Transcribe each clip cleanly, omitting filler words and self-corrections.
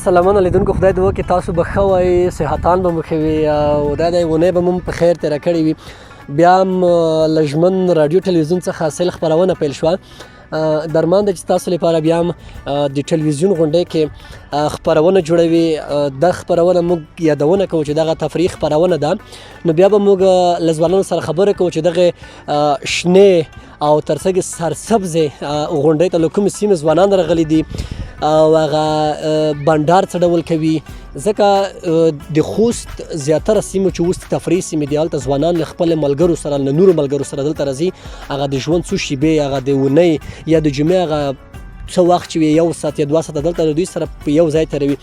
سلامونه لیدونکو، خدای دې وکړي تاسو به ښه وئ، صحتان به مو ښه وي او دا د اونۍ به مو په خیر تېره کړې وي. بیا هم له ژمن راډیو ټلویزیون څخه حاصل خپرونه پیل شوه. درمان ده چې تاسو لپاره بیا هم د ټلویزیون غونډۍ کې خپرونه جوړوي. دا خپرونه موږ یادونه کوو چې دغه تفریح خپرونه ده، نو بیا به موږ له ځوانانو سره خبرې کوو چې دغه شنې او ترڅنګ سرسبزې غونډۍ ته له کومې سیمې ځوانان راغلي دي او هغه بنډار څه ډول کوي. ځکه د خوست زیاتره سیمو چې اوس تفریح سیمې دي هلته ځوانان له خپلو ملګرو سره له نورو ملګرو سره دلته راځي، هغه د ژوند څو شیبې، هغه د اونۍ یا د جمعې هغه څه وخت چې وي 1 ساعت یا 2 ساعته دلته د دوی سره په یو ځای تېروي.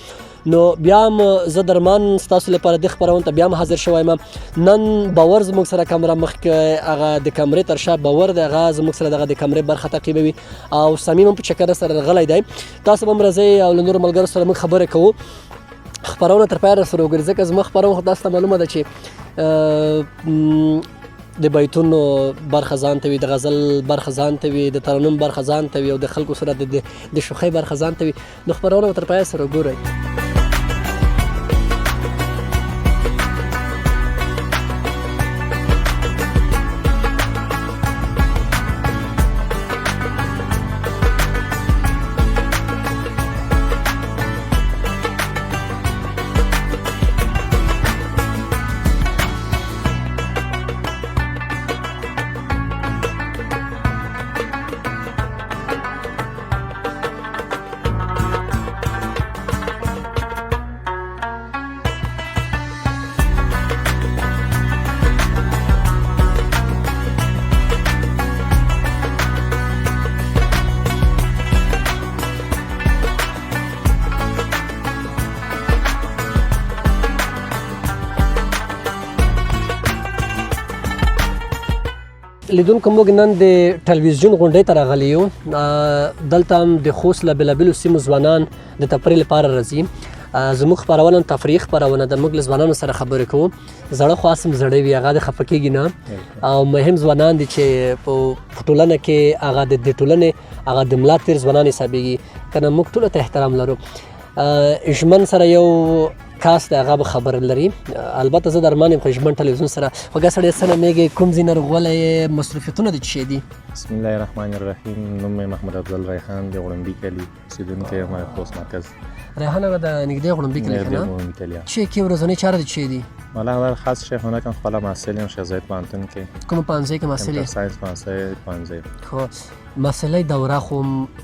نو بیا هم زه درمان ستاسو لپاره د خپرونې ته بیا هم حاضر شوی یم. نن باور زموږ سره کامره مخکې هغه د کامرې تر شا باور دی، هغه زموږ سره دغه د کامرې برخه تعقیبوي او صمیم هم په چکر سره راغلی دی. تاسو به هم راځئ او له نورو ملګرو سره موږ خبرې کوو. خپرونه تر پایه راسره وګورئ ځکه زما خپرونه خو تاسو ته معلومه ده چې د بیتونو برخه ځان ته وي، د غزل برخه ځان ته وي، د ترنم برخه ځان ته وي او د خلکو سره د شوخۍ برخه ځان ته وي. نو خپرونه به تر پایه سره وګورئ. لیدونکو، موږ نن د ټلویزیون غونډۍ ته راغلي یو. دلته هم د خوست له بېلابېلو سیمو ځوانان د تفریح لپاره راځي. زموږ خپرونه تفریح خپرونه ده، موږ له ځوانانو سره خبرې کوو. زړه خو هسې زړی وي، هغه د خفه کېږي نه، او مهم ځوانان دي چې په ټولنه کې هغه د ټولنې هغه د ملا تېر ځوانان حسابېږي. که نه موږ ټولو ته احترام لرو. ژمن سره یو کاس دی، هغه به خبر لري. البته زه درمان یم، خو ژمن ټلویزیون سره خوږه سړی څه نومېږي، کوم ځای نه راغلی یې، مصروفیتونه دې څه شی دي؟ بسم الله الرحمن الرحیم. نوم مې محمد افضل ریحان د غړمبي کلي اوسېدونکی یم، خوست مرکز. ریحان هغه د نږدې غړمبي کلي که نه؟ چی کې ورځنۍ چاره دې چی دي؟ والا خاص شی هناك خپله محصل یم، شیخ زاید پوهنتون کې. کومه پوهنځۍ کې محصل یې؟ ساینس پوهنځۍ. خو محصلۍ دوره خو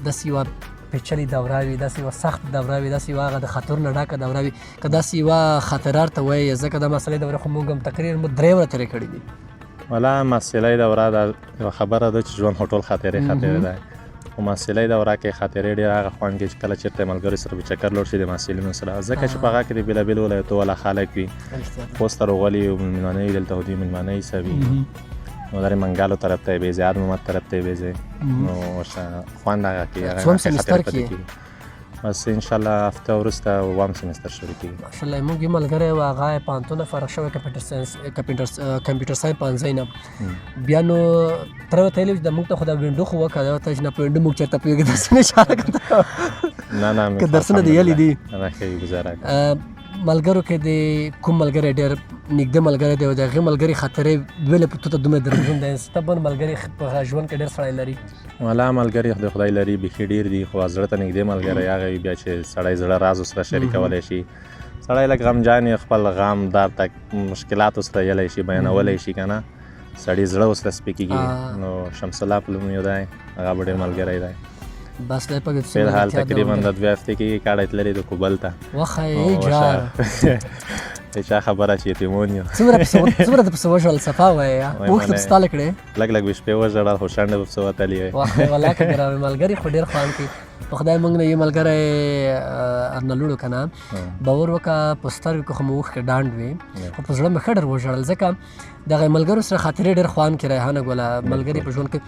داسې یوه پیچلې دوره وي، داسې یوه سخت دوره وي، داسې یوه هغه د خطر نه ډکه دوره وي. که داسې یوه خطرار ته وایي، ځکه دا محصلۍ دوره خو موږ هم تقریبا 3 ورځې تېرې کړي دي. والا محصلۍ دوره دا یوه خبره ده چې ژوند خو ټول خاطرې ده، خو محصلۍ دوره کې خاطرې ډېر هغه خوند کوي چې کله چېرته ملګرو سره به چکر لوړ شي د محصلینو سره، ځکه چې په هغه کې د بېلابېلو ولایتو والا خلک وي. خوست ته راغلي یو مېلمانه وي، دلته دوی مېلمانه حسابي، نو در منګالو طرف ته یې بیځې، هر محمد طرف ته یې بیځې، نو ورسره خوند هغه کوي. څوم سمستر کې؟ بس انشاءالله هفته وروسته 2 سمستر شروع کېږي. ماشاءالله. موږ یو ملګری و، هغه یې پوهنتون نه فارغ شوی کمپیوټر ساینس پوهنځی نه. بیا نو تره ورته ویلي چې موږ ته خو دا وینډو خو وکړه، ورته چې نه په وینډو موږ چېرته پوهېږو، داسې مې اشاره کړه. نه که درسونه دې یلي دي. ښه ګزاره ملګرو کې د کوم ملګری ډېر نږدې ملګری دی او د هغې ملګري خاطرې ویلې په تو ته دومره درمون دی؟ طبعا ملګري په ژوند کې ډېر سړی لري. والا ملګري د خدای لري، بیخي ډېر دي، خو زړه ته نږدې ملګری هغه وي بیا چې سړی زړه راز سره شریکولی شي. سړی لږ غمجن وي، خپل غم درد تک مشکلاتو سره یلی شي، بیانولی شي که نه، سړي زړه ورسره سپي کېږي. نو شمس الله په نوم یو دی، هغه به ډېر ملګری دی. بس دی په فی الحال تقریبا د 2 هفتې کې کاډی تللی د کوبل ته. وخه یې جار د چا خبره چې یتیمون یو. څومره د پسې وژړل؟ صفا وایه، اوښکې پسې تا لکړې؟ لږ لږ مې شپې وژړل، خو شنډې به پسې وتلې وې. وخه والله که ګرانې ملګري خو ډېر خوند کوي. په خدای موږ نه یو ملګری ارنلوړو که نه، باور وکړه په سترګو کې خو مې اوښکې ډانډ وې، خو په زړه مې ښه ډېر وژړل، ځکه دغه ملګرو سره خاطرې ډېر خوند کوي. ریحانه ګله ملګري په ژوند کې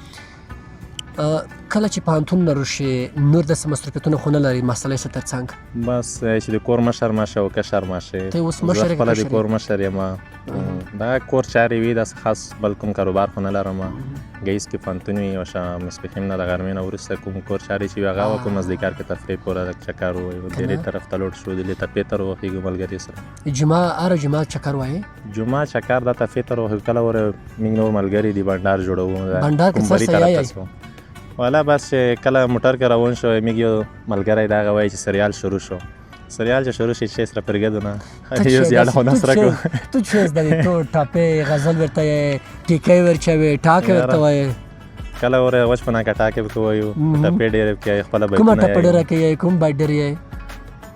کله چې پوهنتون نه روشي نور داسې مصروفیتونه خو نه لري محصلۍ څه ترڅنګ بس چې د کور مشر ماشه او کشر ماشه ته اوس مشر زه خپله کشر د کور مشر یم دا کور چارې وي داسې خاص بل کوم کاروبار خو نه لرم ګیس کې پوهنتون وي او ماسپښین نه د غرمې نه وروسته کوم کور چارې چې وي هغه وکړو مزدیګر کې تفریح پوره چکر ووایو ډېرې طرف ته لوډ شو د تپې ته راوخېږو ملګري سره جمعه هره جمعه چکر وایې جمعه چکر د تپې ته راوخېږو کله ور موږ نور ملګري دي بنډار جوړوو بنډار کې څه طرف یایې ته والا بس چې کله موټر کې روان شو موږ یو ملګری دغه وایي چې سریال شروع شو سریال چې شروع شي چې سره پرګدو نه یو زیاده خو نه سره کو تو چیز د تو ټاپې غزل ورته ټیکې ورچوي ټاکې ورته وایي کله ور وښ پنا کا ټاکې کو وایو ټپې ډېر کې خپل به کومه ټپې ډېر کې کوم بای ډېر یې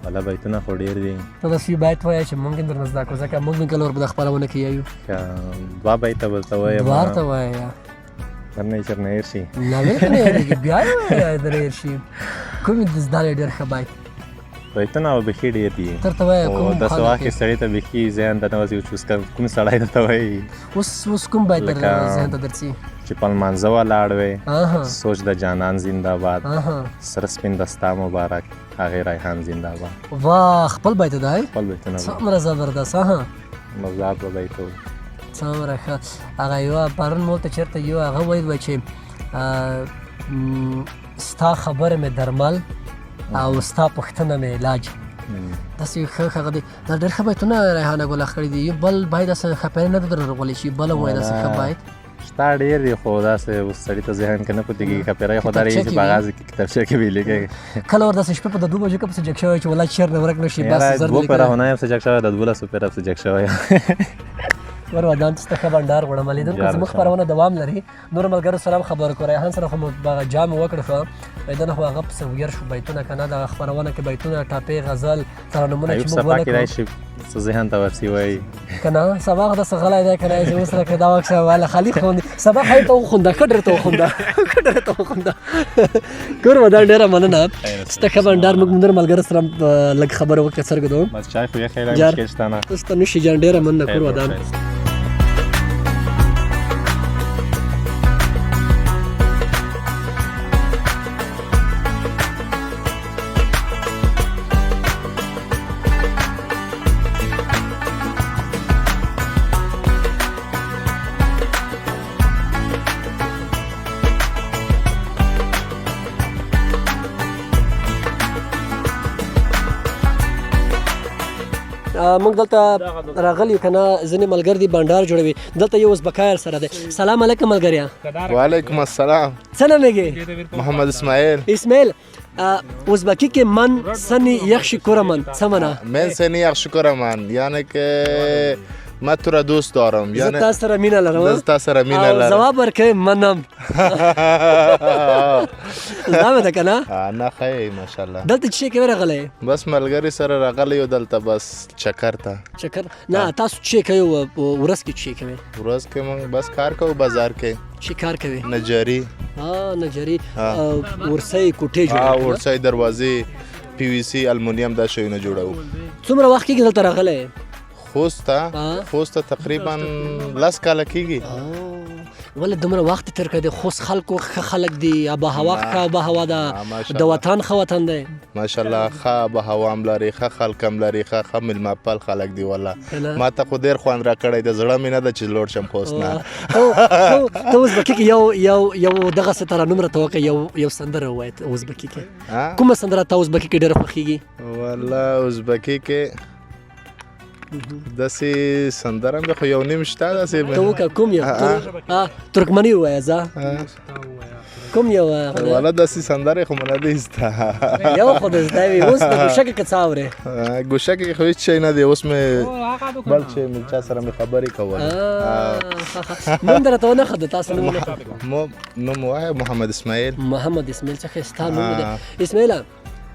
والا بیتونه خو ډېر دي ته د سی بایت وایي چې مونږ در نزدک ځکه مونږ کله ور په خبرونه کې یو دوا بیت ولته وایي دوار ته وایي نه چرنه هیر شي نه نه بیا یې درې شي کوم د زدل ډېر خبای بیتونه او بخي ډېر دي ترته وایي کوم د سوا کې سړی ته بخي ذهن ته نوځي چوس کوم سړی ته وایي اوس کوم باید در ذهن ته درسي چې په منځه ولاړ وي سوچ د جانان زنده باد سر سپین دستا مبارک هغه ریحان زنده باد واه خپل بیت دی خپل بیتونه څومره زبردست مزاد و بیتو څومره ښه هغه یو پرون مو ته چېرته یو هغه ویل چې ستا خبره مې درمل او ستا پوښتنه مې علاج داسې ښه هغه دی دا ډېر ښه بیتونه ریحانه ګل اخ کړي دي بل باید داسې خپرې نه در رغولی شي بله وایي داسې ښه باید شته ډېر دي خو داسې اوس سړي ته ذهن کې نه پوتېږي خپرې خو دا رهي چې په غاز کې کتابچه کې ویلې کېږي کله ور داسې شپې په د 2 بجو کې پسې جګ شوی چې ولا چېر نه ورک نه شي بس زر دوه پیره هونه یې پسې جګ شوی د 12 پیره پسې جګ شوی ور ودان ته ښه بنډار غواړم لیدونکو زموږ خپرونه دوام لري نور ملګرو سره خبرو کوو ریحان سره خو جام وکړو ښه دنه خو هغه پسې ویر شو بیتونه که نه د خپرونه کې بیتونه ټاپې غزل ترنمونه چې موږ ونه کړو ذهن ته ورسي وایي که نه سبا خو داسې غلی دی که نه چې اوس لکه دا وخت واله خالي خوندې سبا خالي ته وخونده ښه ډېر ته وخونده ښه ډېر ته وخونده کور ودان ډېره مننه ستا ښه بنډار موږ نور ملګرو سره لږ خبرې وکړې څرګندوم بس چای خو یې خیلی مشکل شته نه اوس ته نوشي جان ډېره مننه کور ودان موږ دلته راغلی که نه ځینې ملګر دي بنډار جوړوي دلته یو ازبکایر سره دی سلام علیکم ملګریا وعلیکم السلام څه نومیږي محمد اسماعیل ازبکی که من سنی یخشی کرمن څه منه من سنی یخشی کرمن یعنی که من تو را دوست دارم زه تا سره مینه لرم تا سره مینه لرم جواب ورکوي منم زده مې ده که نه نه ښه ماشاءالله دلته چې شی کوې راغلی بس ملګري سره راغلی یو دلته بس چکر ته چکر نه تاسو چې کوئ ورځ کې چې کوئ ورځ کې موږ بس کار کوو بازار کې چې کار کوي نجاري نجاري ورسۍ کوټې جوړوي ورسۍ دروازې پی وي سي المونیم دا شیونه جوړوو څومره وخت کېږي دلته راغلی خوست ته تقریبا 10 کاله کېږي ولې دومره وخت تېر کړی دی خوست خلکو ښه خلک دي آب هوا ښه آب هوا ده د وطن ښه وطن دی ماشاءالله ښه آب هوا هم لري ښه خلک هم لري ښه میلمه پال خلک دي والله ما ته خو ډېر خوند راکړی د زړه مې نه ده چې لوړ شم خوست نه ته ازبکي کې یو دغسې ترنم راته وکړه یو سندره ووایه ازبکي کې کومه سندره ته ازبکي کې ډېره خوښېږي والله ازبکي کې داسې سندره مې خو یو نیم شته داسې ته وکړه کوم یو ترکمني ووایه زه کوم یو والا داسې سندرې خو مې نه دی زده یو خو دې زده وي اوس د ګوشکې که څه اورې ګوشکې خو هېڅ شی نه دی اوس مې بل چې مې چا سره مې خبرې کولې نوم درته ونه ښه د تاسو نوم نوم وایه محمد اسماعیل څه ښایسته نوم دی اسماعیله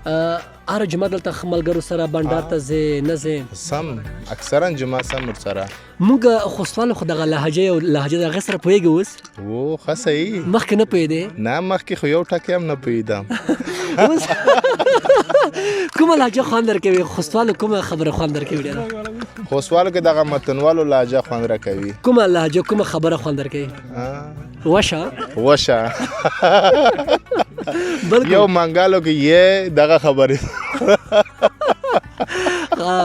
هره جمعه دلته ښه ملګرو سره بنډار ته ځې نه ځې سم اکثرا جمعه سم ورسره موږ خوستوالو خو دغه لهجه یو لهجه د هغې سره پوهېږي اوس و ښه صحیح مخکې نه پوهېدې نه مخکې خو یو ټکی هم نه پوهېدم اوس کومه لهجه خوند درکوي خوستوالو کومه خبره خوند درکوي ډېره خوستوالو کې دغه متنوالو لهجه خوند راکوي کومه لهجه کومه خبره خوند درکوي وشه وشه بالکل یو منګالو کې یې دغه خبرې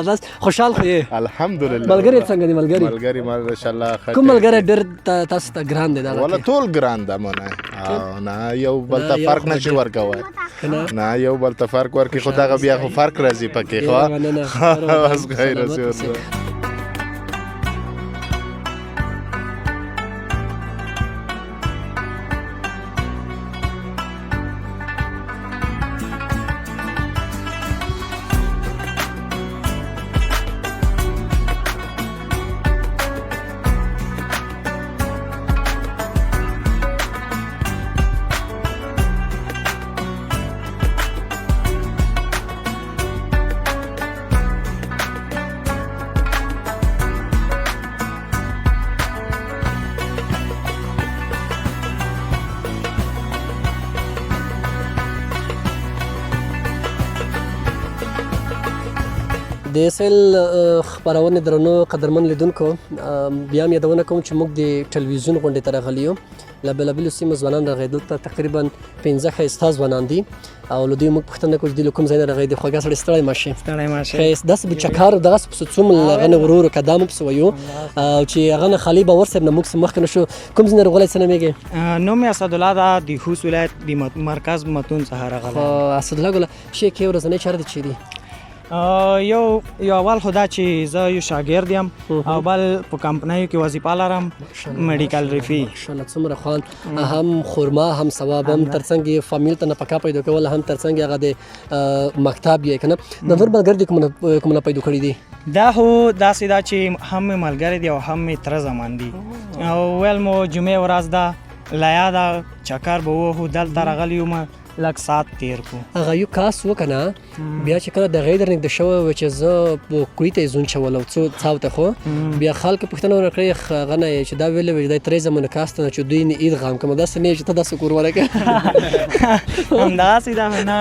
بس خوشحال خو یې الحمدلله ملګری څنګه دي ملګری ماشاءالله کوم ملګری ډېر تاسو ته ګران دی دغه ولا ټول ګران ده مونږ نه یو بل ته فرق نشي ورکوي نه یو بل ته فرق ورکي خو دغه بیا خو فرق راځي پکې خو بس غیر رسول د SL خبرونه درنو قدرمن لیدونکو بیا هم یادونه کوم چې موږ د ټلویزیون غونډې ته راغلي یو له بېلابېلو سیمو ځوانان راغلي دلته تقریبا 15 ښایسته ځوانان دي او له دوی موږ پوښتنه کوو چې دوی له کوم ځای نه راغلي دي خوږه سړی ستړی مه شي ښایست داسې به چکار دغسې پسې څومره هغه نه ورو ورو قدم پسې ویو او چې هغه نه خالي باور صاحب نه موږ څه مخکې نه شو کوم ځای نه راغلی څه نومېږي نوم یې اسدالله ده د خوست ولایت د مرکز متون څخه راغلی اسدالله ګله شی کې ورځنۍ چارې د چیرې یو اول خو دا چې زه یو شاګرد یم او بل په کمپنیو کې وظیفه لرم میډیکل ریفي ماشاءالله څومره خوان هم خورما هم ثواب هم ترڅنګ یې فامیل ته نفقه پیدا کول هم ترڅنګ هغه د مکتب یې که نه د نور ملګري دي کومونه پیدا کړي دي دا خو داسې ده چې هم مې ملګري دي او هم مې تره زمان دي او ویل مو جمعې ورځ ده لیا ده چکر به ووهو دلته راغلی یم لږ ساعت تیر کو هغه یو کاس وکنه بیا چې کله د غیر نږدې شوی و چې زه په کوړي ته یې زون چول او څاو ته خو بیا خلکو پوښتنه ونه کړې هغه نه چې دا ویلې وې چې دا ترې زمونه کاس ته چې دوی نه ادغام کوم داسې نه چې ته داسې کور ورکې همداسې ده نه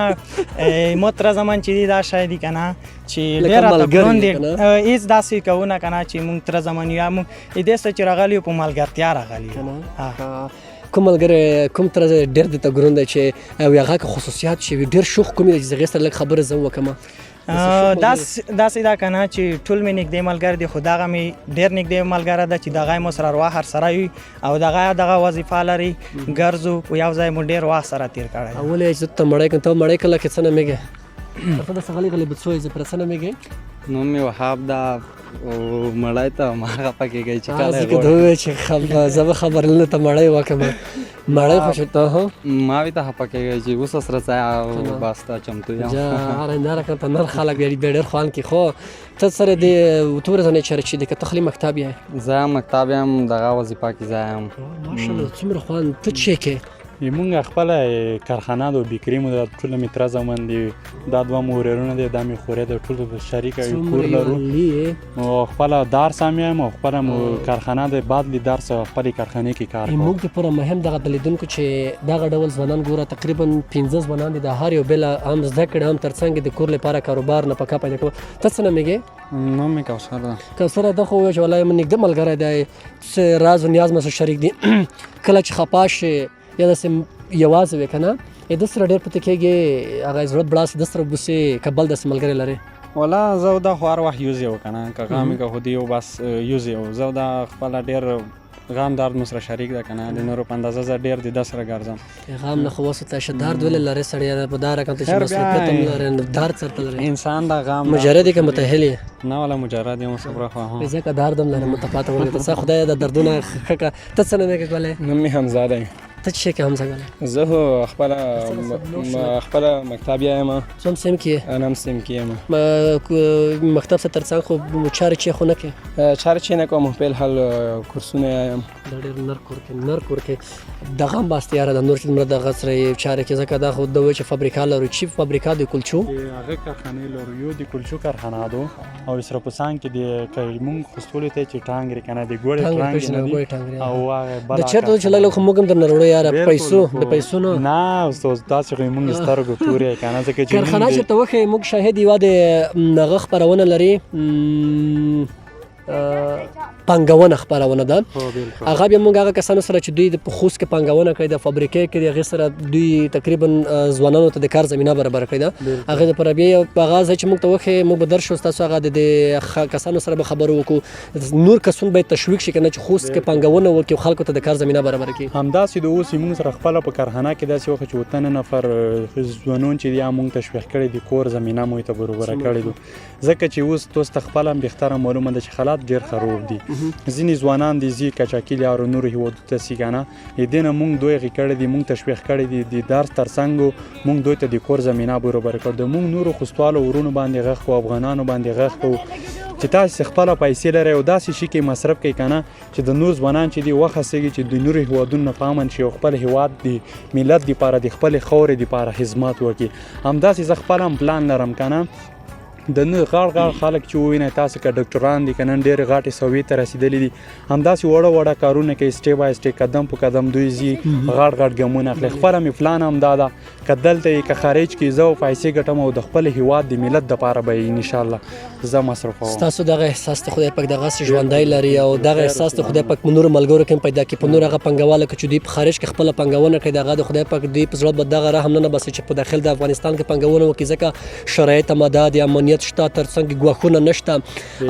مو تره زمان چې دی دا شاید که نه چې ډېر راته ګرون دي هېڅ داسې کوونه که نه چې مونږ تره زمان یو یا مونږ دې څه چې راغلي یو په ملګرتیا راغلي کوم ملګری کوم تر ډېر د ته ګرون دی چې او هغه که خصوصیات چې وي ډېر شوخ کوم دی چې هغې سره لږ خبره زه وکړم داسې دا که نه چې ټول مې نږدې ملګری دی خو دغه مې ډېر نږدې ملګری ده چې دغه یې مو سره ارواح سره وي او دغه وظیفه لري ګرځو په یو ځای مو ډېر وخت سره تېر کړی اول یې زه ته مړی کړم ته مړی کړه لکه څه نومېږې ته داسې غلی غلی بڅوی زه پرې څه نومېږې نوم مې وهاب ده او مړی ته هماغه پکې گئی چې کله یې غواړي چې زه به خبر نه ته مړی وکړم مړی خو چې ته ما وی ته پکې گئی چې اوس سره ځای او بس ته چمتو یم نه راکړه ته نر خلک بیا ډېر خوان کې خو ته سره د اوته ورځنۍ چارې چې دی که ته خالي مکتب یې زه مکتب یم دغه وظیفه کې ځای یم ماشاءالله څومره خوان ته چې کې مونږ خپله کارخانه د بیکري مو ده ټوله مې تره زامن دي دا دوه مو ورېرونه دي دا مې خورې ده ټول شریکه یو کور لرو نو خپله دارس هم یم او خپله مو کارخانه د بعد لی درس خپلې کارخانې کې کار کوم موږ دپاره مهم دغه د لیدونکو چې دغه ډول ځوانان ګوره تقریبا 15 ځوانان دي د هر یو بېله هم زده کړې هم ترڅنګ د کور لپاره کاروبار نفقه پیدا کول ته څه نومېږې نوم مې کوثر ده کوثره ده خو وایي چې والله مې نږدې ملګری دی راز و نیاز مې سره شریک دي کله چې خفه شي یا داسې یوازې وي که نه د سره ډېر پته کېږي هغه یې ضرورت بړاسي د سره بوسې که بل داسې ملګری لرې والا زه دا خو هر وخت یوز یو که نه که غم مې که خو دی یو بس یوز یو زه دا خپله ډېر غم درد مو سره شریک ده که نه د نورو په اندازه زه ډېر د ده سره ګرځم غم نه خو اوس ته شه درد ولې لرې سړی په دا رقم ته چې مسؤلیت هم لرې درد سره لرې انسان دا غم مجرد یې که متحل یې نه والا مجرد یم صبره خو ځکه درد هم لرې متفاته ورته څه خدای د دردونه ښه کړه ته څه نومېږې ګلې نوم مې حمزه دی ته چې کې هم څنګه زه خو خپله مکتب یم څوم سیم کې انا هم سیم کې یم مکتب څخه ترڅنګ خو چارې چې خو نه کې چارې چې نه کوم په حال کورسونه یم دا ډېر نر کور کې دغه هم باسته یاره د نور چې دومره دغه سره چارې کې ځکه دا خو د وایي چې فابریکه لرو چې فابریکه د کلچو هغه کارخانې لرو یو د کلچو کارخانه ده او سره په سان کې د مونږ خستولې ته چې ټانګ کنه د ګوړې ټانګ نه او هغه بل د چیرته چې لږ خو موږ هم در وړو یاره پیسو د پیسو نه نه استاد تاسو مونږ سترګو پورې کنه ځکه چې کارخانه چې ته وخه موږ شاهد یو د نغه خبرونه لري پانګونه خپرونه ده. هغه بیا موږ هغه کسانو سره چې دوی په خوست کې پانګونه کوي د فابریکې کې د هغې سره دوی تقریبا ځوانانو ته د کار زمینه برابره کړې ده. هغې دپاره بیا یو هغه ځای چې موږ ته وښیې موږ به درشو ستاسو هغه د کسانو سره به خبرې وکړو. نور کسونه باید تشویق شي که نه چې خوست کې پانګونه وکړي او خلکو ته د کار زمینه برابره کړي. همداسې د اوس موږ سره خپله په کارخانه کې داسې وخت چې 8 نفر ځوانان چې دي موږ تشویق کړي دي کور زمینه مو ته برابره کړې دي. ځکه چې اوس تاسو ته خپله هم بهتره معلومه ده چې حالات ډېر خراب دي. ځینې ځوانان دي ځي کچاکي لارو نورو هېوادو ته ځي که نه دې نه موږ دوی هغې کړی دي موږ تشویق کړی دي د درس تر څنګ موږ دوی ته د کور زمینه برابره کړو. د موږ نورو خوستوالو ورونو باندې غږ کوو افغانانو باندې غږ کوو چې تاسې خپله پیسې لرئ او داسې شي کې مصرف کوئ که نه چې د نور ځوانان چې دي وهڅېږي چې د نورو هېوادونو نه په امن شي او خپل هېواد د ملت دپاره د خپلې خاورې دپاره خدمت وکړي. همداسې زه خپله هم پلان لرم که نه د نه غاړ خلک چې ووینئ تاسو که ډاکټران دي که نن ډېرې غټې سویې ته رسېدلي دي همداسې وړه کارونه کوي سټیپ بای سټیپ قدم په قدم دوی ځي غټ ګامونه اخلي. خپله مې پلان هم دا ده که دلته یې که خارج کې زه پیسې ګټم او د خپل هېواد د ملت دپاره به یې انشاءالله زه مصرفوم. ستاسو دغه احساس ته خدای پاک دغسې ژوندی لري او دغه احساس ته خدای پاک په نورو ملګرو کې هم پیدا کړي. په نور هغه پانګواله که چې دوی په خارج کې خپله پانګونه کوي د هغه د خدای پاک دوی په زړه به دغه رحم نه باسي چې په داخل د افغانستان کې پانګونه وکړي ځکه شرایط اماده دي امنیت شته تر څنګ ګواښونه نشته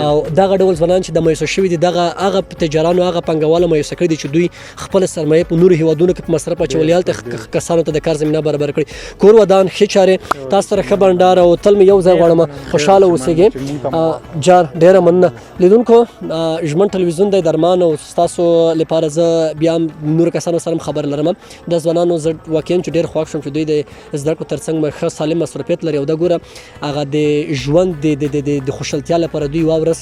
او دغه ډول ځوانان چې د میسر شوي دي دغه هغه تجارانو هغه پانګواله میسر کړي دي چې دوی خپله سرمایه په نورو هېوادونو کې په مصرف اچولي هلته کسانو ته د کار زمینه برابره کړي. کور ودان ښې چارې تاسو سره ښه بنډار او تل مې یو ځای غواړم خوشحاله اوسېږئ. جار ډېره مننه لیدونکو ژمن ټلویزیون دی درمان او ستاسو لپاره زه بیا هم نورو کسانو سره هم خبر لرم. د ځوانانو زه واقعا چې ډېر خوښ شوم چې دوی د زده کړو تر څنګ ښه سالم مصروفیت لري او دا ګوره هغه د ژوند د خوشحالتیا لپاره دوی یوه ورځ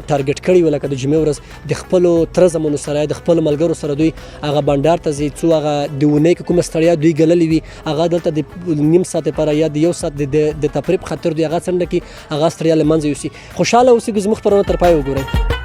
ټارګټ کړي وه لکه د جمعې ورځ د خپلو تره زامنو سره د خپلو ملګرو سره دوی هغه بنډار ته ځي څو هغه د اونۍ کې کومه ستړیا دوی ګللې وي هغه دلته د نیم ساعت لپاره یا د یو ساعت د تفریح په خاطر دوی هغه څنډه کې هغه ستړیا له منځه یوسي. خوشحاله اوسئ زموږ خپرونه تر پای وګورئ.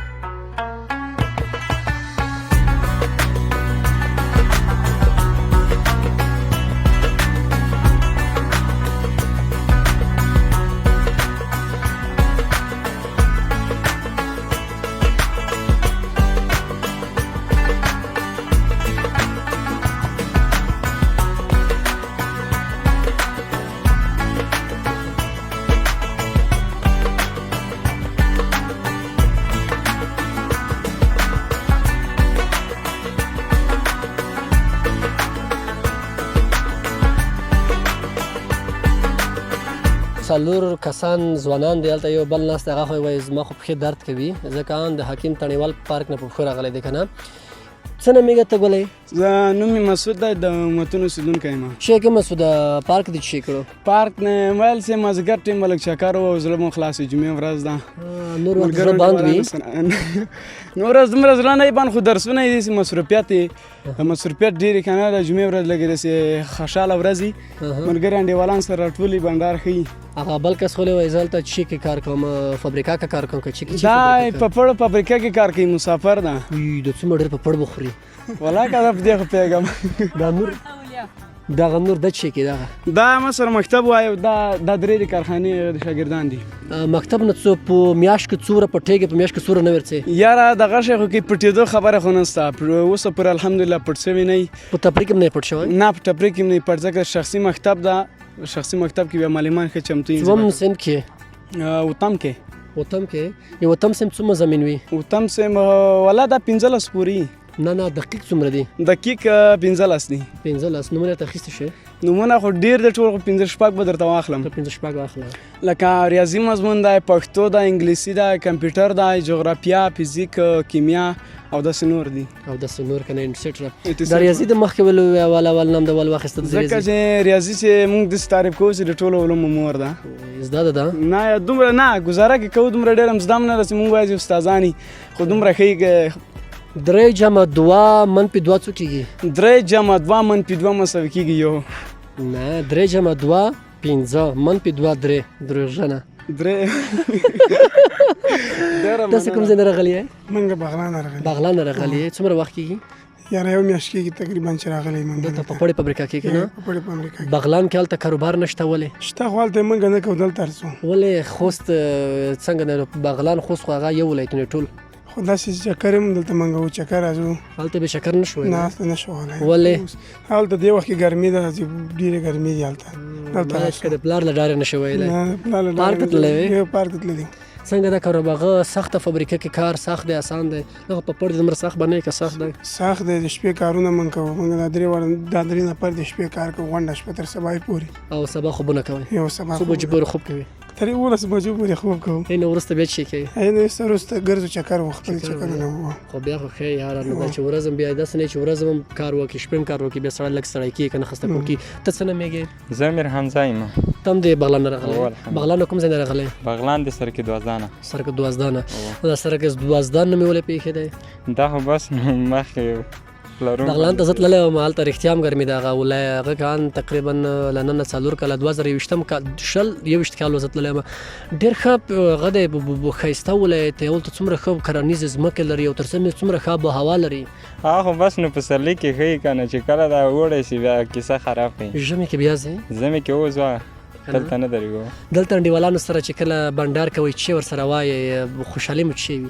څلور کسان ځوانان دی هلته یو بل ناست هغه خو وایي زما خو پښې درد کوي ځکه ان د حکیم تڼیوال پارک نه په پښو راغلی دی که نه. څه نومېږه ته ګلی؟ زه نوم مې مسعود دی د متون اوسېدونکی یم. چی کوم مسعوده پارک دې چی کړو؟ پارک نه ویل سې مازدیګر ټیم به لږ چکر و زړه مو خلاص وي جمعې ورځ ده نور وخت زړه بند وي نور ورځ دومره زړه نه وي بند خو درسونه یې داسې مصروفیت مصروفیت ډېرې که نه د جمعې ورځ لږ داسې خوشحاله ورځ وي ملګري انډیوالان سره راټولي بنډار ښیي. هغه بل کس خو وایي زه هلته چی کې کار کوم فابریکا کې کار کوم که چی کې دا پپړ فابریکا کې کار کوي مسافر ده. د څومره ډېر پپړ بخوري والله که زه په دې خو پوهېږم. دا نور دغه نور د چی کې دغه دا ما سره مکتب وایو دا درې د کارخانې د شاګردان دي. مکتب نه څو په میاشت کې څومره پټېږي په میاشت کې څومره نه ورڅې؟ یاره دغه شی خو کې پټېدو خبره خو نشته اوسه پورې الحمدلله پټ شوی نه وي. په تفریح کې هم نه پټ شوی؟ نه په تفریح کې هم نه پټ ځکه شخصي مکتب ده شخصي مکتب کې بیا معلمان ښه چمتو وي. څوم صنف کې؟ اوتم کې. اوتم کې یو اوتم صنف څومره زمین وي؟ اوتم صنف والله دا 15 پورې. نه دقیق څومره دي؟ دقیق 15 دي. 15 نمونه ته اخیستی شي؟ نمونه خو ډېر د ټول 15 شپږ به درته واخلم. 15 شپږ واخله. لکه ریاضي مضمون دی پښتو دی انګلیسي دی کمپیوټر دی جغرافیه فزیک کیمیا او داسې نور دي. او داسې نور که نه انټسټرا د ریاضي د مخکې ول نام د ول واخیسته د ځکه چې ریاضي چې موږ داسې تعریف کوو چې د ټولو علومو مور ده. زده ده نه دومره نه ګزاره کې کوو دومره ډېر هم زده هم نه ده چې موږ وایو چې استادان خو دومره ښه 3 جمع 2 منفي 2 څو کېږي؟ 3 جمع 2 منفي 2 مساوي کېږي یو. نه 3 جمع 2 15 منفي 2 3 دروغجنه 3 تاسو کوم ځای نه راغلی یې؟ موږ بغلان راغلی. بغلان راغلی یې څومره وخت کېږي؟ یاره یو میاشت کېږي تقریبا چې راغلی موږ دلته په پړې فابریکه کې که نه په پړې په امریکا کې بغلان کې هلته کاروبار نشته ولې شته خو هلته موږ نه کوو دلته رسو ولې خوست څنګه نه بغلان خوست خو هغه یو ولایتونه ټول خو داسې چکر هم دلته موږ وو چکر راځو هلته به شکر نه شوی نه هلته نه شو وهلی ولې هلته دې وخت کې ګرمي ده چې ډېره ګرمي دي هلته دلته باید که د پلار له ډارې نه شي ویلی نه پلار له پارک ته تللی وې؟ پارک ته تللی څنګه دا کار هغه سخته فابریکه کې کار سخت دی آسان دی هغه په پړ دومره سخت به نه وي که سخت دی سخت دی د شپې کارونه موږ کوو موږ دا درې نفر د شپې کار کوو غونډه شپه تر سبا پورې او سبا خوبونه کوئ یو سبا څو بجې پورې خوب کوي تر 11 بجو پورې خوب کوو نو وروسته بیا څه شي کوي اینو وروسته ګرځو چکر و خپل چکرونه وو خو بیا خو ښه یاره نو دا چې ورځ هم بیا داسې نه چې ورځ هم کار وکړي شپې هم کار وکړي بیا سړی لږ ستړی کېږي که نه خسته کوونکي ته څه نومېږې زه میر حمزه یم ته هم د بغلان نه راغلی الحمدلله. بغلان نه کوم ځای نه راغلی بغلان د سرکې دوازدانه سرک دوازدانه دا سرک دوازدان نومې ولې پېښې دی دا خو بس مخکې پلرون بغلان ته زه تللی وم هلته رښتیا هم ګرمي ده هغه کان تقریبا له نن نه 4 کاله 2021 کال 21 کال زه تللی وم ډېر ښه هغه دی ښایسته ولایت دی هلته څومره ښه کرنیزې ځمکې لري او تر څنګ یې څومره ښه آب و هوا لري هغه خو بس نو پسرلي کې ښایي که نه چې کله دا اوړی شي بیا کیسه خراب کړي ژمي کې بیا ځې زمي کې اوس وه دلته نه درېږو دلته انډیوالانو سره چې کله بنډار کوئ چې ورسره وایې خوشحالي مو څه وي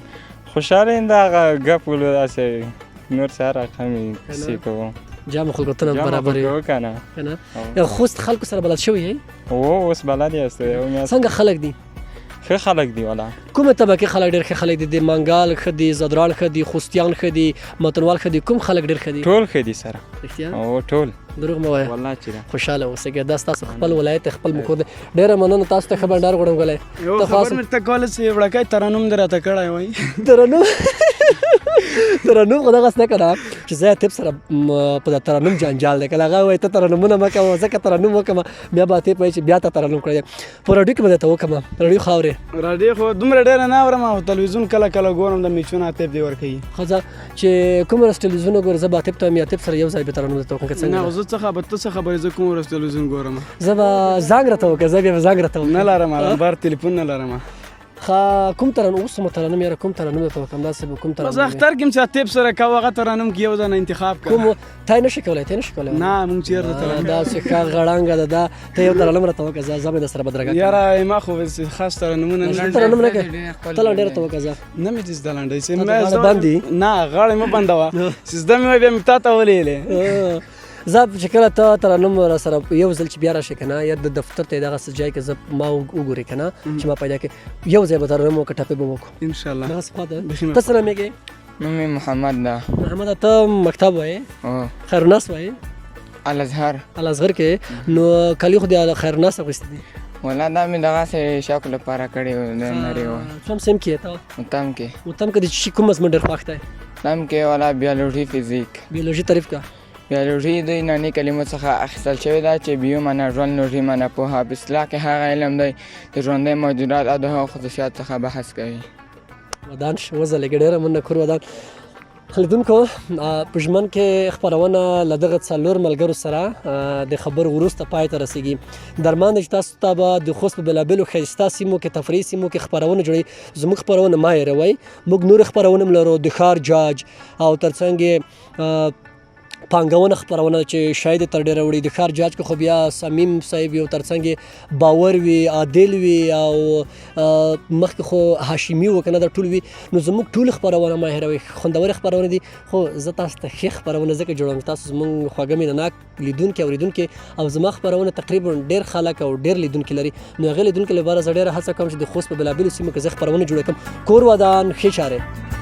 خوشحاله یم دا هغه ګپ ولو داسې نور څه رقمې کیسې کوو جامع خلقتونه برابر کوو که نه که نه خوست خلکو سره بلد شوی یې اوس بلد یاست یو میاشت څنګه خلک دي ښه خلک دي والا کومه طبقې خلک ډېر ښه خلک دي د منګال ښه دي زدران ښه دي خوستیان ښه دي متنوال ښه دي کوم خلک ډېر ښه دي ټول ښه دي سره رښتیا او ټول دروغ مه وایه والله چې ده خوشحاله اوسئ دا ستاسو خپل ولایت خپل مکور دی ډېره مننه تاسو ته ښه بنډار غواړم ګلی یو خبر مې ته کوله چې وړکۍ ترنم دې راته کړی وای ترنم ترنم خو دغسې نه که نه چې زه طب سره په د ترنم جنجال دی که هغه وایي ته ترنمونه مه کوه ځکه ترنم وکړمه بیا به ته وایي چې بیا ته ترنم کړی دی په راډیو کې به درته وکړمه راډیو خاورې راډیو خو دومره ډېره نه اورم او تلویزیون کله کله ګورم د میچونه اتیب دی ورکوي ښځه چې کوم ورځ تلویزیون وګورې زه به اتیب ته یم یا اتیب سره یو ځای به ترنم درته وکړم که څنګه نه زه څه خبر ته څه خبرې زه کوم ورځ تلویزیون ګورم زه به زنګ راته وکړه زه بیا به زنګ راته نه لرم نمبر تلیفون نه لرم کوم ترنم اوس مو ترنم یاره کوم ترنم درته وکړم داسې به کوم ترنم زه اختر کې چې اتیب سره کوو هغه ترنم کې یو ځای انتخاب کړه کوم ته نه شي کولی ته نه شي کولی نه مونږ چېرته ترنم داسې ښه غړانګه ده دا ته یو ترنم راته وکړه زه مې درسره بدرګه یاره ما خو خاص ترنمونه نه ترنم نه کوې ته لنډې راته وکړه زه نه مې دې زده لنډۍ غاړه بند دي؟ نه غاړې مه بندوه چې زده مې وای بیا مې تا ته ولېلې زه چې کله ته ترنم راسره یو ځل چې بیا راشې که نه یا د دفتر ته دغسې ځای کې زه ما وګورې که نه چې ما پیدا کړې یو ځای به ترنم وکړه ټپې به وکړو انشاءالله دغسې خوا ده ته څه نومېږې نوم یې محمد ده محمده ته مکتب وایې خیرالناس وایې الازهر الازهر کې نو کالي خو د خیرالناس اخیستي دي والله دا مې دغسې شوق لپاره کړی و د نري و کوم سیم کې یې ته تم کې تم کې د چی کوم مضمون ډېر خوښ دی تم کې والا بیولوژي فزیک بیولوژي تعریف کا بیولوژي د یوناني کلمو څخه اخیستل شوې ده چې بیو معنا ژوند لوژي معنا پوهه په اصطلاح کې هغه علم دی د ژوندی موجودات او د هغو خصوصیات څخه بحث کوي ودان وځلېږي ډېره مننه کور ودان لیدونکو په ژمن کې خپرونه له دغه 4 ملګرو سره د خبر وروسته پای ته رسیږي درمان چې تاسو ته به د خوست په بېلابېلو ښایسته سیمو کې تفریحي سیمو کې خپرونه جوړوي زموږ خپرونه مه هېروئ موږ نور خپرونه هم لرو د ښار جاج او تر څنګ پانګونه خپرونه چې شاید تر ډېره وړي د ښار جاج کې خو بیا صمیم صاحب یو تر څنګ باور وي عادل وي او مخکې خو هاشمي و که نه دا ټول وي نو زموږ ټول خپرونه مه هېروئ خوندورې خپرونه دي خو زه تاسو ته ښې خپرونه ځکه جوړوم تاسو زموږ خوږه مینهناک لیدونکي اوریدونکي او زما خپرونه تقریبا ډېر خلک او ډېر لیدونکي لري نو هغې لیدونکو لپاره زه ډېره هڅه کوم چې د خوست په بېلابېلو سیمو کې زه خپرونه جوړه کړم کور ودان ښې چارې